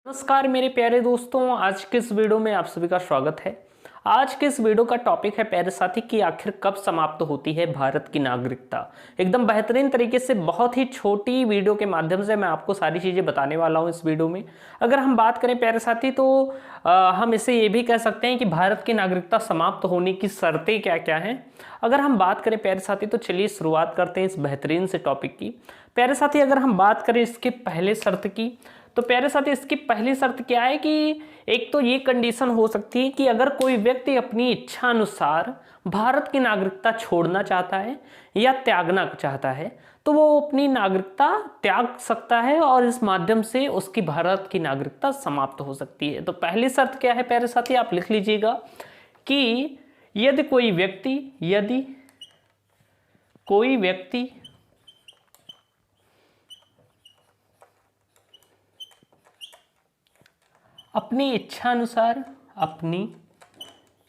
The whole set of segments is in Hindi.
नमस्कार मेरे प्यारे दोस्तों, आज के इस वीडियो में आप सभी का स्वागत है। आज के इस वीडियो का टॉपिक है प्यारे साथी कि आखिर कब समाप्त होती है भारत की नागरिकता। एकदम बेहतरीन तरीके से बहुत ही छोटी वीडियो के माध्यम से मैं आपको सारी चीज़ें बताने वाला हूं इस वीडियो में। अगर हम बात करें प्यारे साथी तो हम इसे ये भी कह सकते हैं कि भारत की नागरिकता समाप्त होने की शर्तें क्या क्या हैं। अगर हम बात करें प्यारे साथी तो चलिए शुरुआत करते हैं इस बेहतरीन से टॉपिक की। प्यारे साथी अगर हम बात करें इसके पहले शर्त की तो प्यारे साथी इसकी पहली शर्त क्या है कि एक तो ये कंडीशन हो सकती है कि अगर कोई व्यक्ति अपनी इच्छा अनुसार भारत की नागरिकता छोड़ना चाहता है या त्यागना चाहता है तो वो अपनी नागरिकता त्याग सकता है और इस माध्यम से उसकी भारत की नागरिकता समाप्त हो सकती है। तो पहली शर्त क्या है प्यारे साथी, आप लिख लीजिएगा कि यदि कोई व्यक्ति अपनी इच्छा अनुसार, अपनी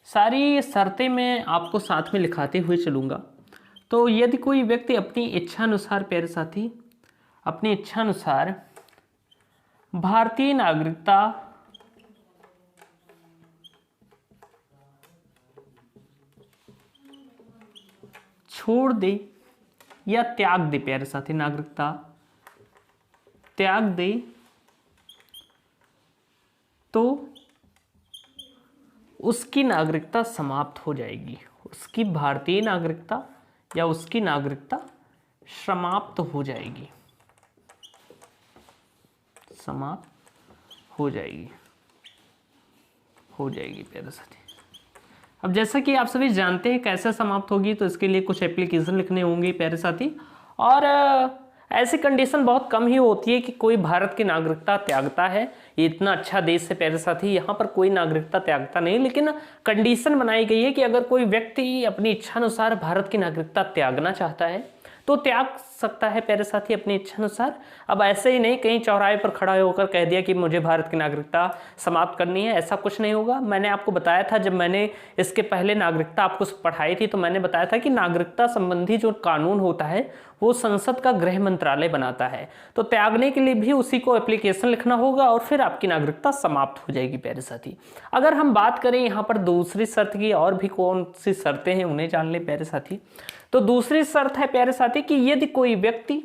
सारी शर्तें मैं आपको साथ में लिखाते हुए चलूँगा। तो यदि कोई व्यक्ति अपनी इच्छा अनुसार प्यारे साथी अपनी इच्छा अनुसार भारतीय नागरिकता छोड़ दे या त्याग दे, प्यारे साथी नागरिकता त्याग दे तो उसकी नागरिकता समाप्त हो जाएगी। उसकी भारतीय नागरिकता या उसकी नागरिकता समाप्त हो जाएगी, समाप्त हो जाएगी प्यारे साथी। अब जैसा कि आप सभी जानते हैं कैसे समाप्त होगी, तो इसके लिए कुछ एप्लीकेशन लिखने होंगे प्यारे साथी। और ऐसी कंडीशन बहुत कम ही होती है कि कोई भारत की नागरिकता त्यागता है। ये इतना अच्छा देश है प्यारे साथी, यहाँ पर कोई नागरिकता त्यागता नहीं, लेकिन कंडीशन बनाई गई है कि अगर कोई व्यक्ति अपनी इच्छा अनुसार भारत की नागरिकता त्यागना चाहता है तो त्याग सकता है प्यारे साथी अपनी इच्छा अनुसार। अब ऐसे ही नहीं कहीं चौराहे पर खड़ा होकर कह दिया कि मुझे भारत की नागरिकता समाप्त करनी है, ऐसा कुछ नहीं होगा। मैंने आपको बताया था, जब मैंने इसके पहले नागरिकता आपको पढ़ाई थी तो मैंने बताया था कि नागरिकता संबंधी जो कानून होता है वो संसद का गृह मंत्रालय बनाता है। तो त्यागने के लिए भी उसी को एप्लीकेशन लिखना होगा और फिर आपकी नागरिकता समाप्त हो जाएगी प्यारे साथी। अगर हम बात करें यहाँ पर दूसरी शर्त की, और भी कौन सी शर्तें हैं उन्हें जान ले प्यारे साथी। तो दूसरी शर्त है प्यारे साथी कि यदि कोई व्यक्ति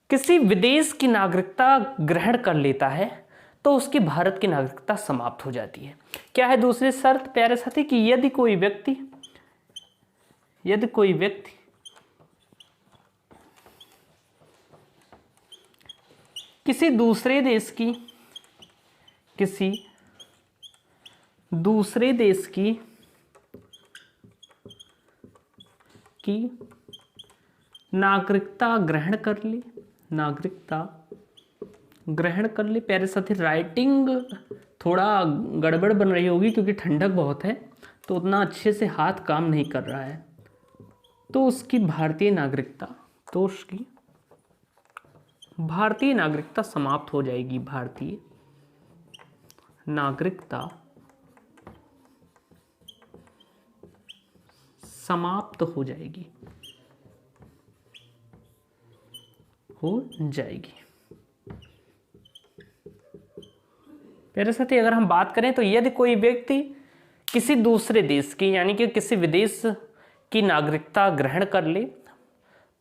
किसी विदेश की नागरिकता ग्रहण कर लेता है तो उसकी भारत की नागरिकता समाप्त हो जाती है। क्या है दूसरी शर्त प्यारे साथी कि यदि कोई व्यक्ति किसी दूसरे देश की नागरिकता ग्रहण कर ले प्यारे साथी। राइटिंग थोड़ा गड़बड़ बन रही होगी क्योंकि ठंडक बहुत है तो उतना अच्छे से हाथ काम नहीं कर रहा है। तो उसकी भारतीय नागरिकता समाप्त हो जाएगी। भारतीय नागरिकता समाप्त हो जाएगी प्यारे साथी। अगर हम बात करें तो यदि कोई व्यक्ति किसी दूसरे देश की यानी कि किसी विदेश की नागरिकता ग्रहण कर ले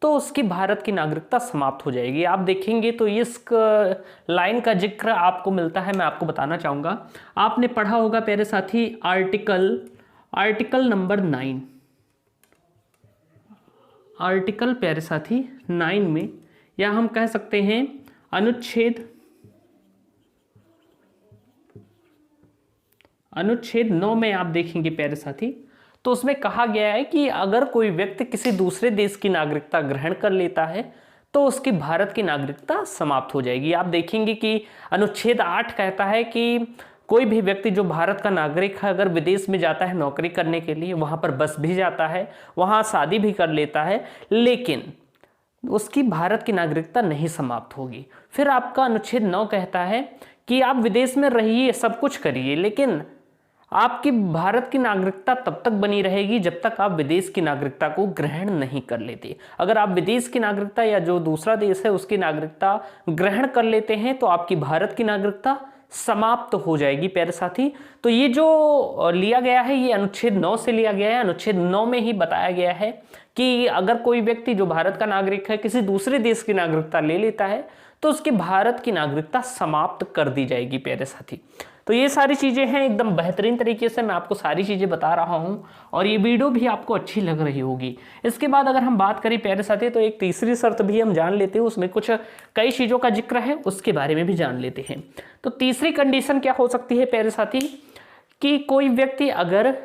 तो उसकी भारत की नागरिकता समाप्त हो जाएगी। आप देखेंगे तो इस लाइन का जिक्र आपको मिलता है, मैं आपको बताना चाहूँगा। आपने पढ़ा होगा प्यारे साथी आर्टिकल नंबर 9, आर्टिकल प्यारे साथी 9 में, या हम कह सकते हैं अनुच्छेद 9 में आप देखेंगे प्यारे साथी, तो उसमें कहा गया है कि अगर कोई व्यक्ति किसी दूसरे देश की नागरिकता ग्रहण कर लेता है तो उसकी भारत की नागरिकता समाप्त हो जाएगी। आप देखेंगे कि अनुच्छेद 8 कहता है कि कोई भी व्यक्ति जो भारत का नागरिक है अगर विदेश में जाता है नौकरी करने के लिए, वहाँ पर बस भी जाता है, वहाँ शादी भी कर लेता है, लेकिन उसकी भारत की नागरिकता नहीं समाप्त होगी। फिर आपका अनुच्छेद 9 कहता है कि आप विदेश में रहिए, सब कुछ करिए, लेकिन आपकी भारत की नागरिकता तब तक बनी रहेगी जब तक आप विदेश की नागरिकता को ग्रहण नहीं कर लेते। अगर आप विदेश की नागरिकता या जो दूसरा देश है उसकी नागरिकता ग्रहण कर लेते हैं तो आपकी भारत की नागरिकता समाप्त हो जाएगी प्यारे साथी। तो ये जो लिया गया है ये अनुच्छेद 9 से लिया गया है। अनुच्छेद 9 में ही बताया गया है कि अगर कोई व्यक्ति जो भारत का नागरिक है किसी दूसरे देश की नागरिकता ले लेता है तो उसकी भारत की नागरिकता समाप्त कर दी जाएगी प्यारे साथी। तो ये सारी चीज़ें हैं, एकदम बेहतरीन तरीके से मैं आपको सारी चीज़ें बता रहा हूँ और ये वीडियो भी आपको अच्छी लग रही होगी। इसके बाद अगर हम बात करें प्यारे साथी तो एक तीसरी शर्त भी हम जान लेते हैं, उसमें कुछ कई चीज़ों का जिक्र है, उसके बारे में भी जान लेते हैं। तो तीसरी कंडीशन क्या हो सकती है प्यारे साथी कि कोई व्यक्ति अगर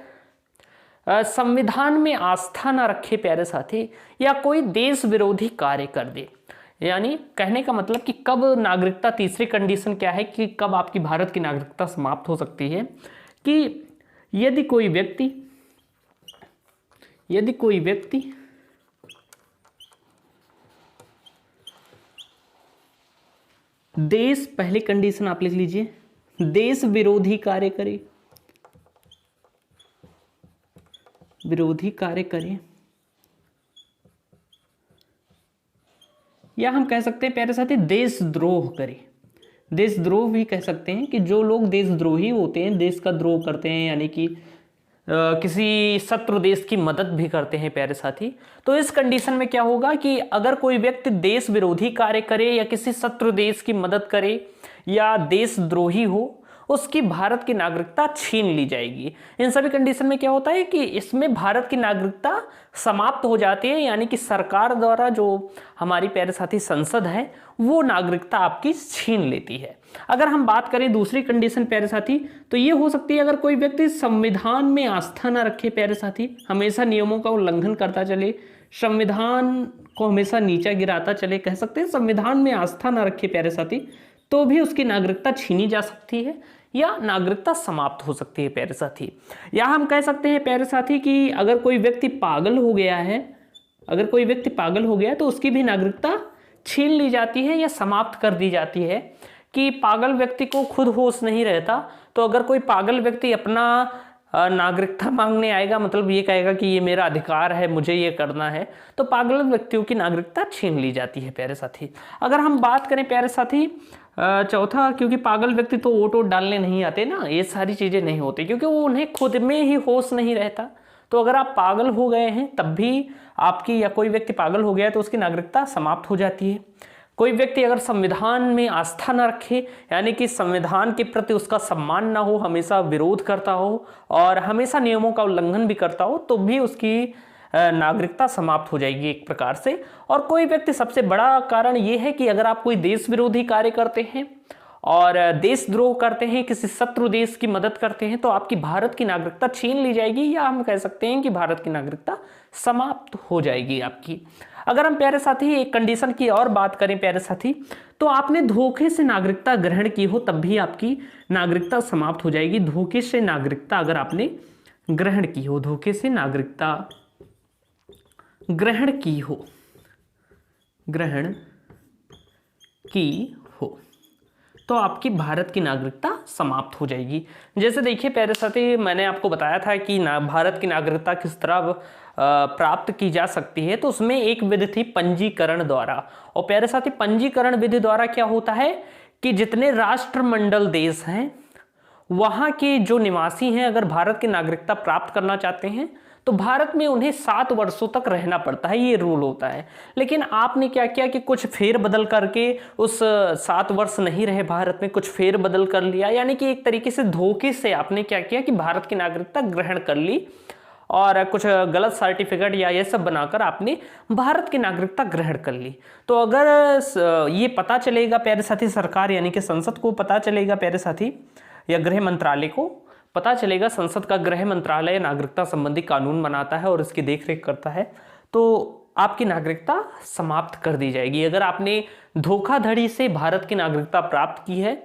संविधान में आस्था न रखे प्यारे साथी या कोई देश विरोधी कार्य कर दे। यानी कहने का मतलब कि कब नागरिकता, तीसरी कंडीशन क्या है कि कब आपकी भारत की नागरिकता समाप्त हो सकती है कि यदि कोई व्यक्ति देश, पहली कंडीशन आप लिख लीजिए, देश विरोधी कार्य करे, या हम कह सकते हैं प्यारे साथी देशद्रोह करे। देशद्रोह भी कह सकते हैं कि जो लोग देशद्रोही होते हैं, देश का द्रोह करते हैं, यानी कि किसी शत्रु देश की मदद भी करते हैं प्यारे साथी। तो इस कंडीशन में क्या होगा कि अगर कोई व्यक्ति देश विरोधी कार्य करे या किसी शत्रु देश की मदद करे या देशद्रोही हो, उसकी भारत की नागरिकता छीन ली जाएगी। इन सभी कंडीशन में क्या होता है कि इसमें भारत की नागरिकता समाप्त हो जाती है, यानी कि सरकार द्वारा जो हमारी प्यारे साथी संसद है वो नागरिकता आपकी छीन लेती है। अगर हम बात करें दूसरी कंडीशन प्यारे साथी तो ये हो सकती है अगर कोई व्यक्ति संविधान में आस्था न रखे प्यारे साथी, हमेशा नियमों का उल्लंघन करता चले, संविधान को हमेशा नीचा गिराता चले, कह सकते हैं संविधान में आस्था न रखे प्यारे साथी, तो भी उसकी नागरिकता छीनी जा सकती है या नागरिकता समाप्त हो सकती है प्यारे साथी। या हम कह सकते हैं प्यारे साथी कि अगर कोई व्यक्ति पागल हो गया तो उसकी भी नागरिकता छीन ली जाती है या समाप्त कर दी जाती है कि पागल व्यक्ति को खुद होश नहीं रहता, तो अगर कोई पागल व्यक्ति अपना नागरिकता मांगने आएगा, मतलब ये कहेगा कि ये मेरा अधिकार है, मुझे ये करना है, तो पागल व्यक्तियों की नागरिकता छीन ली जाती है प्यारे साथी। अगर हम बात करें प्यारे साथी चौथा, क्योंकि पागल व्यक्ति तो वोट डालने नहीं आते ना, ये सारी चीज़ें नहीं होती क्योंकि वो उन्हें खुद में ही होश नहीं रहता। तो अगर आप पागल हो गए हैं तब भी आपकी, या कोई व्यक्ति पागल हो गया है तो उसकी नागरिकता समाप्त हो जाती है। कोई व्यक्ति अगर संविधान में आस्था न रखे, यानी कि संविधान के प्रति उसका सम्मान ना हो, हमेशा विरोध करता हो और हमेशा नियमों का उल्लंघन भी करता हो, तो भी उसकी नागरिकता समाप्त हो जाएगी एक प्रकार से। और कोई व्यक्ति, सबसे बड़ा कारण ये है कि अगर आप कोई देश विरोधी कार्य करते हैं और देशद्रोह करते हैं, किसी शत्रु देश की मदद करते हैं, तो आपकी भारत की नागरिकता छीन ली जाएगी, या हम कह सकते हैं कि भारत की नागरिकता समाप्त हो जाएगी आपकी। अगर हम प्यारे साथी एक कंडीशन की और बात करें प्यारे साथी, तो आपने धोखे से नागरिकता ग्रहण की हो तब भी आपकी नागरिकता समाप्त हो जाएगी। धोखे से नागरिकता अगर आपने ग्रहण की हो, धोखे से नागरिकता ग्रहण की हो, तो आपकी भारत की नागरिकता समाप्त हो जाएगी। जैसे देखिए प्यारे साथी, मैंने आपको बताया था कि भारत की नागरिकता किस तरह प्राप्त की जा सकती है, तो उसमें एक विधि थी पंजीकरण द्वारा। और प्यारे साथी, पंजीकरण विधि द्वारा क्या होता है कि जितने राष्ट्रमंडल देश हैं वहाँ के जो निवासी हैं, अगर भारत की नागरिकता प्राप्त करना चाहते हैं तो भारत में उन्हें 7 वर्षों तक रहना पड़ता है, ये रूल होता है। लेकिन आपने क्या किया कि कुछ फेर बदल करके उस 7 वर्ष नहीं रहे भारत में, कुछ फेर बदल कर लिया, यानी कि एक तरीके से धोखे से आपने क्या किया कि भारत की नागरिकता ग्रहण कर ली और कुछ गलत सर्टिफिकेट या ये सब बनाकर आपने भारत की नागरिकता ग्रहण कर ली। तो अगर ये पता चलेगा प्यारे साथी, सरकार यानी कि संसद को पता चलेगा प्यारे साथी, या गृह मंत्रालय को पता चलेगा, संसद का गृह मंत्रालय नागरिकता संबंधी कानून बनाता है और इसकी देखरेख करता है, तो आपकी नागरिकता समाप्त कर दी जाएगी। अगर आपने धोखाधड़ी से भारत की नागरिकता प्राप्त की है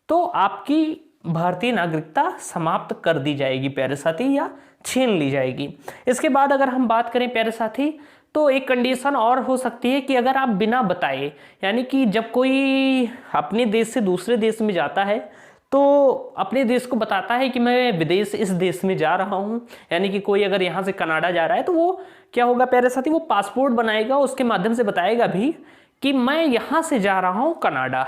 तो आपकी भारतीय नागरिकता समाप्त कर दी जाएगी प्यारे साथी, या छीन ली जाएगी। इसके बाद अगर हम बात करें प्यारे साथी, तो एक कंडीशन और हो सकती है कि अगर आप बिना बताए, यानी कि जब कोई अपने देश से दूसरे देश में जाता है तो अपने देश को बताता है कि मैं विदेश इस देश में जा रहा हूं, यानी कि कोई अगर यहां से कनाडा जा रहा है तो वो क्या होगा प्यारे साथी, वो पासपोर्ट बनाएगा, उसके माध्यम से बताएगा भी कि मैं यहां से जा रहा हूं कनाडा।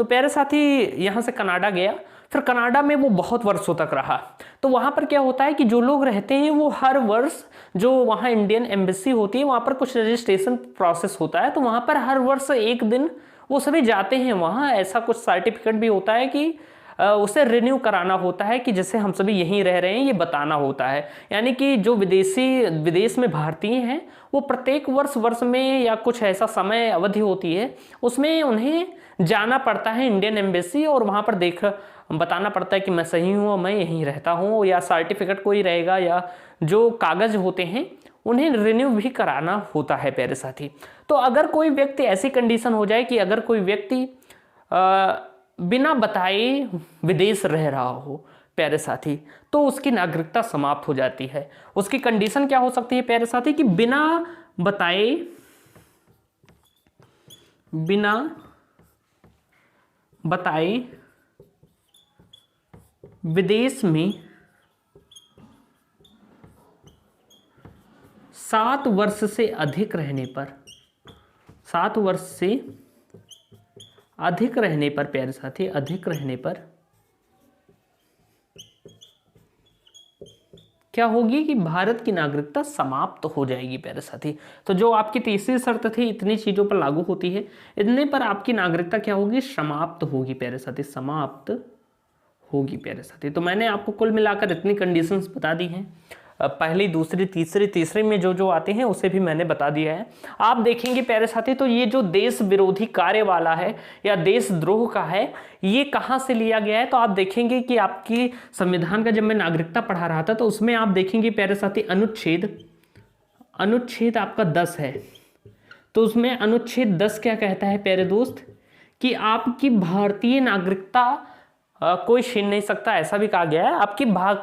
तो प्यारे साथी यहाँ से कनाडा गया, फिर कनाडा में वो बहुत वर्षों तक रहा। तो वहाँ पर क्या होता है कि जो लोग रहते हैं वो हर वर्ष जो वहाँ इंडियन एम्बेसी होती है वहाँ पर कुछ रजिस्ट्रेशन प्रोसेस होता है, तो वहाँ पर हर वर्ष एक दिन वो सभी जाते हैं वहाँ। ऐसा कुछ सर्टिफिकेट भी होता है कि उसे रिन्यू कराना होता है कि जैसे हम सभी यहीं रह रहे हैं ये बताना होता है। यानी कि जो विदेश में भारतीय हैं वो प्रत्येक वर्ष में या कुछ ऐसा समय अवधि होती है उसमें उन्हें जाना पड़ता है इंडियन एम्बेसी, और वहाँ पर बताना पड़ता है कि मैं सही हूँ, मैं यहीं रहता हूँ, या सर्टिफिकेट कोई रहेगा या जो कागज होते हैं उन्हें रिन्यू भी कराना होता है प्यारे साथी। तो अगर कोई व्यक्ति ऐसी कंडीशन हो जाए कि अगर कोई व्यक्ति बिना बताए विदेश रह रहा हो प्यारे साथी, तो उसकी नागरिकता समाप्त हो जाती है। उसकी कंडीशन क्या हो सकती है प्यारे साथी कि बिना बताए विदेश में 7 वर्ष से अधिक रहने पर, 7 वर्ष से अधिक रहने पर प्यारे साथी, अधिक रहने पर क्या होगी कि भारत की नागरिकता समाप्त हो जाएगी प्यारे साथी। तो जो आपकी तीसरी शर्त थी इतनी चीजों पर लागू होती है, इतने पर आपकी नागरिकता क्या होगी, समाप्त होगी प्यारे साथी, समाप्त होगी प्यारे साथी। तो मैंने आपको कुल मिलाकर इतनी कंडीशंस बता दी हैं, पहली, दूसरी, तीसरे में जो आते हैं उसे भी मैंने बता दिया है। आप देखेंगे प्यारे साथी तो ये जो देश विरोधी कार्य वाला है या देशद्रोह का है ये कहाँ से लिया गया है, तो आप देखेंगे कि आपकी संविधान का जब मैं नागरिकता पढ़ा रहा था तो उसमें आप देखेंगे प्यारे साथी अनुच्छेद आपका 10 है। तो उसमें अनुच्छेद 10 क्या कहता है प्यारे दोस्त कि आपकी भारतीय नागरिकता कोई छीन नहीं सकता, ऐसा भी कहा गया है।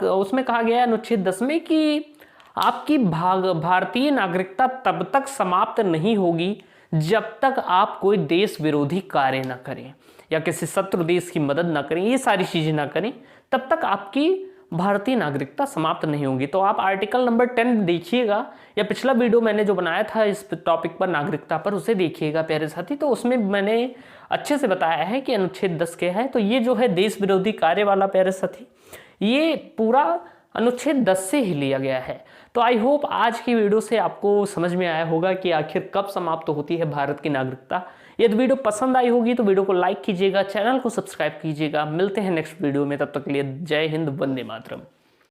उसमें कहा गया है अनुच्छेद 10 में कि आपकी भारतीय नागरिकता तब तक समाप्त नहीं होगी जब तक आप कोई देश विरोधी कार्य ना करें या किसी शत्रु देश की मदद ना करें, ये सारी चीजें ना करें, तब तक आपकी भारतीय नागरिकता समाप्त नहीं होगी। तो आप आर्टिकल नंबर 10 देखिएगा या पिछला वीडियो मैंने जो बनाया था इस टॉपिक पर, नागरिकता पर, उसे देखिएगा प्यारे साथी। तो उसमें मैंने अच्छे से बताया है कि अनुच्छेद 10 क्या है। तो ये जो है देश विरोधी कार्य वाला प्यारे साथी, ये पूरा अनुच्छेद 10 से ही लिया गया है। तो आई होप आज की वीडियो से आपको समझ में आया होगा कि आखिर कब समाप्त होती है भारत की नागरिकता। यदि वीडियो पसंद आई होगी तो वीडियो को लाइक कीजिएगा, चैनल को सब्सक्राइब कीजिएगा। मिलते हैं नेक्स्ट वीडियो में, तब तक के लिए जय हिंद, वंदे मातरम।